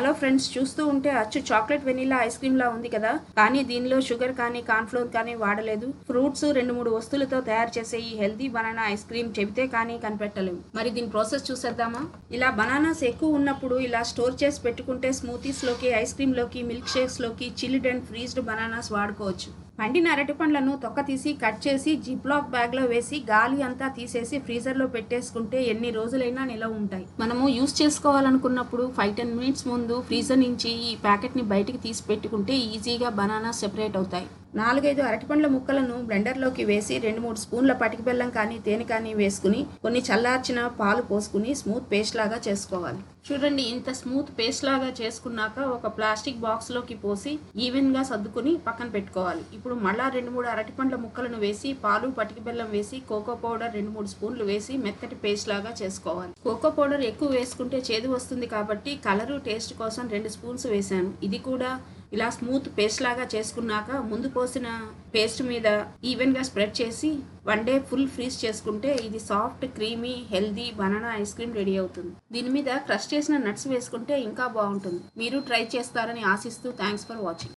Hello friends, చూస్తూ ఉంటే అచ్చు చాక్లెట్ వెనిలా ఐస్ క్రీమ్ లా ఉంది కదా. కానీ దీనిలో షుగర్ కానీ కార్న్ఫ్లోర్ కానీ వాడలేదు. ఫ్రూట్స్ 2-3 వస్తువులతో తయారు చేసే ఈ హెల్తీ బనానా ఐస్ క్రీమ్ చెబితే కానీ కనిపెట్టలేము. మరి దీని ప్రాసెస్ చూసేద్దామా. ఇలా బనానాస్ ఎక్కువ ఉన్నప్పుడు ఇలా స్టోర్ చేసి పెట్టుకుంటే స్మూతీస్ లోకి, ఐస్ క్రీమ్ లోకి, మిల్క్ షేక్స్ లోకి చిల్డ్ అండ్ ఫ్రీజ్డ్ బనానాస్ వాడుకోవచ్చు. పండిన అరటి పండ్లను తొక్క తీసి కట్ చేసి జిప్లాక్ బ్యాగ్ లో వేసి గాలి అంతా తీసేసి ఫ్రీజర్ లో పెట్టేసుకుంటే ఎన్ని రోజులైనా నిలవ ఉంటాయి. మనము యూస్ చేసుకోవాలనుకున్నప్పుడు 5-10 మినిట్స్ ముందు ఫ్రీజర్ నుంచి ఈ ప్యాకెట్ ని బయటికి తీసి పెట్టుకుంటే ఈజీగా బనానా సెపరేట్ అవుతాయి. 4-5 అరటిపండ్ల ముక్కలను బ్లెండర్లోకి వేసి 2-3 స్పూన్ల పటిక బెల్లం కానీ తేనె కానీ వేసుకుని కొన్ని చల్లార్చిన పాలు పోసుకుని స్మూత్ పేస్ట్ లాగా చేసుకోవాలి. చూడండి, ఇంత స్మూత్ పేస్ట్ లాగా చేసుకున్నాక ఒక ప్లాస్టిక్ బాక్స్ లోకి పోసి ఈవెన్ గా సర్దుకుని పక్కన పెట్టుకోవాలి. ఇప్పుడు మళ్ళా 2-3 అరటిపండ్ల ముక్కలను వేసి పాలు, పటిక బెల్లం వేసి కోకో పౌడర్ 2-3 స్పూన్లు వేసి మెత్తటి పేస్ట్ లాగా చేసుకోవాలి. కోకో పౌడర్ ఎక్కువ వేసుకుంటే చేదు వస్తుంది కాబట్టి కలరు, టేస్ట్ కోసం 2 స్పూన్స్ వేసాను. ఇది కూడా ఇలా స్మూత్ పేస్ట్ లాగా చేసుకున్నాక ముందు పోసిన పేస్ట్ మీద ఈవెన్ గా స్ప్రెడ్ చేసి 1 డే ఫుల్ ఫ్రీజ్ చేసుకుంటే ఇది soft, creamy, healthy banana ice cream ready అవుతుంది. దీని మీద క్రష్ చేసిన నట్స్ వేసుకుంటే ఇంకా బాగుంటుంది. మీరు ట్రై చేస్తారని ఆశిస్తూ థ్యాంక్స్ ఫర్ వాచింగ్.